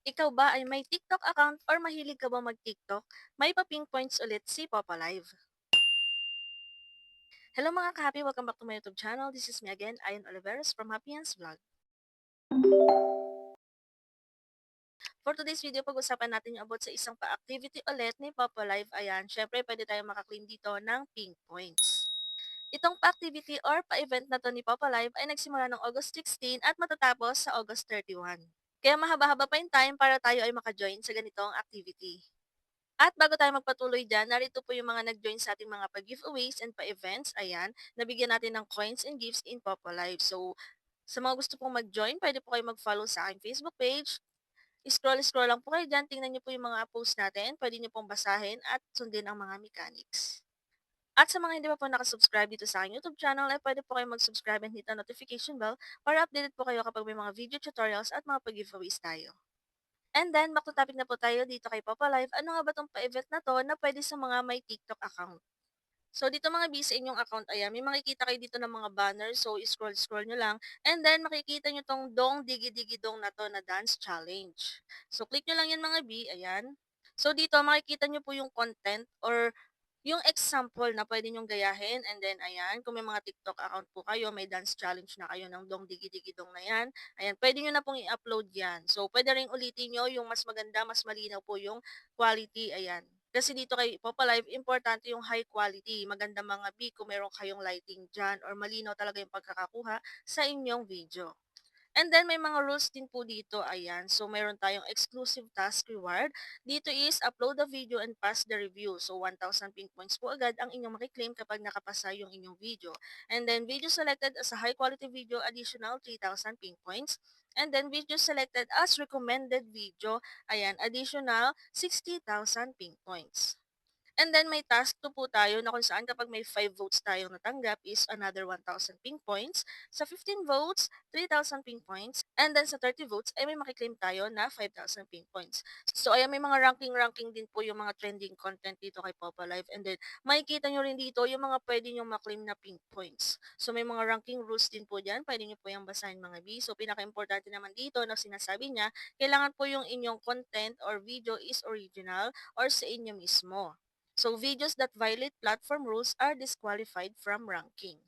Ikaw ba ay may TikTok account or mahilig ka ba mag-TikTok? May pa-pink points ulit si Papa Live. Hello mga ka-happy! Welcome back to my YouTube channel. This is me again, Ayon Oliveros from Happy Hands Vlog. For today's video, pag-usapan natin yung about sa isang pa-activity ulit ni Papa Live. Ayan, syempre pwede tayong makaklaim dito ng pink points. Itong pa-activity or pa-event na to ni Papa Live ay nagsimula noong August 16 at matatapos sa August 31. Kaya mahaba-haba pa yung time para tayo ay maka-join sa ganitong activity. At bago tayo magpatuloy dyan, narito po yung mga nag-join sa ating mga pa-giveaways and pa-events. Ayan, nabigyan natin ng coins and gifts in Popo Live. So, sa mga gusto pong mag-join, pwede po kayo mag-follow sa aking Facebook page. Scroll-scroll lang po kayo dyan. Tingnan nyo po yung mga post natin. Pwede nyo pong basahin at sundin ang mga mechanics. At sa mga hindi pa po nakasubscribe dito sa aking YouTube channel, ay pwede po kayo mag-subscribe and hit ang notification bell para updated po kayo kapag may mga video tutorials at mga pa-giveaways tayo. And then, back to topic na po tayo dito kay Papa Live. Ano nga ba tong pa-event na to na pwede sa mga may TikTok account? So, dito mga busy inyong account, ayan, may makikita kayo dito ng mga banners. So, scroll-scroll nyo lang. And then, makikita nyo tong Dong Digi Digi Dong na to na dance challenge. So, click nyo lang yan mga B, ayan. So, dito, makikita nyo po yung content or yung example na pwede nyong gayahin. And then, ayan, kung may mga TikTok account po kayo, may dance challenge na kayo ng Dong Digi Digi Dong na yan. Ayan, pwede nyo na pong i-upload yan. So, pwede rin ulitin nyo yung mas maganda, mas malinaw po yung quality. Ayan. Kasi dito kay Popa Live, importante yung high quality. Maganda mga B kung meron kayong lighting dyan or malinaw talaga yung pagkakakuha sa inyong video. And then may mga rules din po dito, ayan. So meron tayong exclusive task reward. Dito is upload the video and pass the review. So 1,000 pink points po agad ang inyong makiklaim kapag nakapasa yung inyong video. And then video selected as a high quality video, additional 3,000 pink points. And then video selected as recommended video, ayan, additional 60,000 pink points. And then may task 2 po tayo na kung saan kapag may 5 votes tayong natanggap is another 1,000 ping points. Sa 15 votes, 3,000 ping points. And then sa 30 votes ay may makiklaim tayo na 5,000 ping points. So ayan, may mga ranking-ranking din po yung mga trending content dito kay Popa Live. And then makikita nyo rin dito yung mga pwede nyo maklaim na ping points. So may mga ranking rules din po dyan. Pwede nyo po yung basahin mga B. So pinaka-importante naman dito na sinasabi niya, kailangan po yung inyong content or video is original or sa inyo mismo. So, videos that violate platform rules are disqualified from ranking.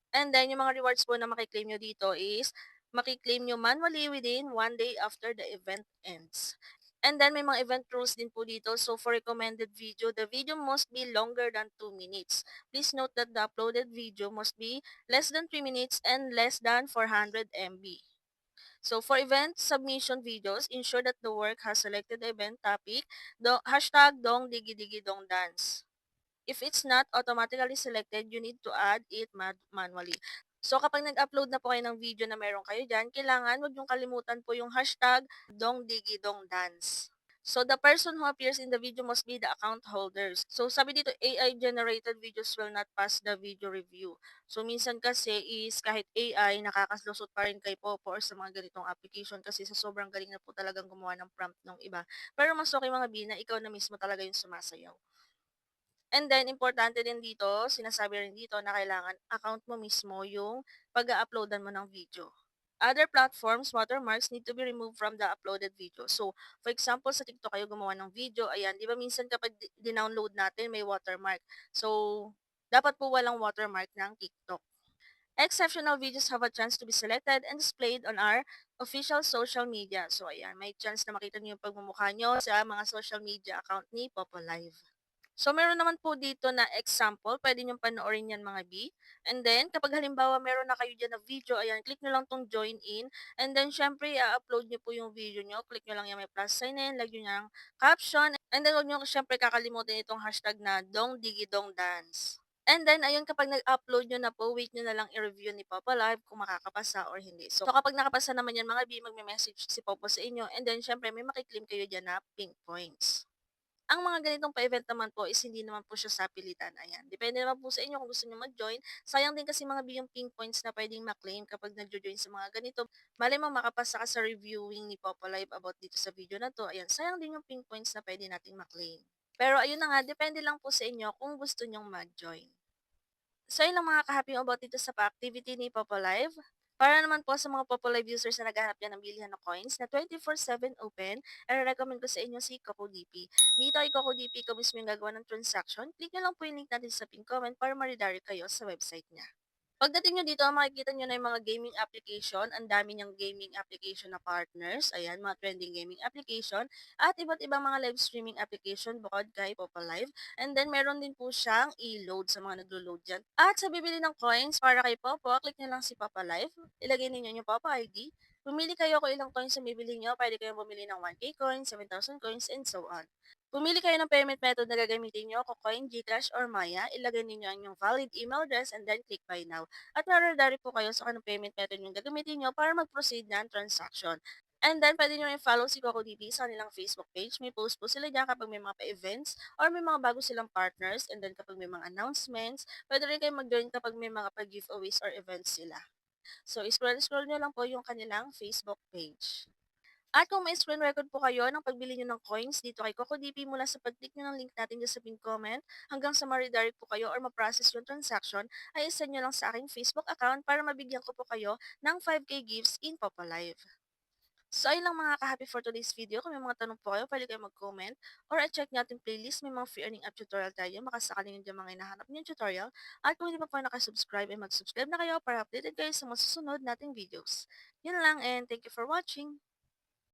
And then, yung mga rewards po na makiklaim nyo dito is makiklaim nyo manually within 1 day after the event ends. And then, may mga event rules din po dito. So, for recommended video, the video must be longer than 2 minutes. Please note that the uploaded video must be less than 3 minutes and less than 400 MB. So for event submission videos, ensure that the work has selected the event topic, hashtag dong digi digi dong dance. If it's not automatically selected, you need to add it manually. So kapag nag-upload na po kayo ng video na meron kayo dyan, kailangan wag niyong kalimutan po yung hashtag dong digi dong dance. So the person who appears in the video must be the account holders. So sabi dito, AI generated videos will not pass the video review. So minsan kasi is kahit AI, nakakalusot pa rin kay Popo or sa mga ganitong application kasi sa sobrang galing na po talagang gumawa ng prompt ng iba. Pero mas okay mga Bina, ikaw na mismo talaga yung sumasayaw. And then, importante din dito, sinasabi rin dito na kailangan account mo mismo yung pag-uploadan mo ng video. Other platforms, watermarks need to be removed from the uploaded video. So, for example, sa TikTok kayo gumawa ng video, ayan, di ba minsan kapag dinownload natin, may watermark. So, dapat po walang watermark ng TikTok. Exceptional videos have a chance to be selected and displayed on our official social media. So, ayan, may chance na makita niyo yung pagmumukha nyo sa mga social media account ni Popo Live. So, meron naman po dito na example, pwede niyong panoorin yan mga B. And then, kapag halimbawa meron na kayo dyan na video, ayan, click nyo lang tong join in. And then, syempre, i-upload nyo po yung video nyo. Click nyo lang yung may plus sign na yan, lagyan nyo ng caption. And then, huwag nyo syempre kakalimutan itong hashtag na Dong Digi Dong Dance. And then, ayun, kapag nag-upload nyo na po, wait nyo na lang i-review ni Papa Live kung makakapasa or hindi. So, kapag nakapasa naman yan mga B, magme-message si Popo sa inyo. And then, syempre, may makiklaim kayo dyan na pink points. Ang mga ganitong pa-event naman po is hindi naman po siya sapilitan, ayan. Depende naman po sa inyo kung gusto niyo mag-join. Sayang din kasi mga yung ping points na pwedeng ma-claim kapag nagjo-join sa mga ganito. Malay mo makapasa ka sa reviewing ni Popo Live about dito sa video na to. Ayan, sayang din yung ping points na pwede nating ma-claim. Pero ayun na nga, depende lang po sa inyo kung gusto nyong mag-join. So, yun lang mga ka-happy about dito sa pa-activity ni Popo Live. Para naman po sa mga Popolive users na naghahanap yan ng bilihan ng coins na 24/7 open, i-recommend ko sa inyo si CocoDP. Dito kay CocoDP, ikaw mismo yung gagawa ng transaction. Click nyo lang po yung link natin sa pin comment para ma-redirect kayo sa website niya. Pagdating niyo dito, makikita niyo na yung mga gaming application. Ang dami niyang gaming application na partners. Ayan, mga trending gaming application. At iba't ibang mga live streaming application bukod kay Popa Live. And then, meron din po siyang i-load sa mga naglo-load dyan. At sa bibili ng coins para kay Popo, click niyo lang si Papa Live. Ilagay ninyo yung Papa ID. Pumili kayo kung ilang coins ang bibili niyo. Pwede kayong bumili ng 1K coins, 7,000 coins, and so on. Pumili kayo ng payment method na gagamitin nyo, Kucoin, GCash, or Maya. Ilagay ninyo ang inyong valid email address and then click buy now. At mare-redirect po kayo sa kung anong payment method yung gagamitin nyo para mag-proceed ng transaction. And then, pwede nyo i-follow si Coco DB sa kanilang Facebook page. May post po sila dyan kapag may mga pa-events or may mga bago silang partners. And then, kapag may mga announcements, pwede rin kayo mag-join kapag may mga pa-giveaways or events sila. So, scroll nyo lang po yung kanilang Facebook page. At kung may screen record po kayo ng pagbili nyo ng coins dito kay CocoDP mula sa pag-click nyo ng link natin dyan sa pin comment hanggang sa ma-redirect po kayo or ma-process yung transaction, ay isend nyo lang sa aking Facebook account para mabigyan ko po kayo ng 5K gifts in Popalive. So, ayun lang mga ka-happy for today's video. Kung may mga tanong po kayo, pwede kayo mag-comment or i-check nyo ating playlist. May mga free earning app tutorial tayo. Makasakaling nyo dyan mga hinahanap nyo tutorial. At kung hindi pa po nakasubscribe, ay mag-subscribe na kayo para updated kayo sa mga susunod nating videos. Yun lang and thank you for watching!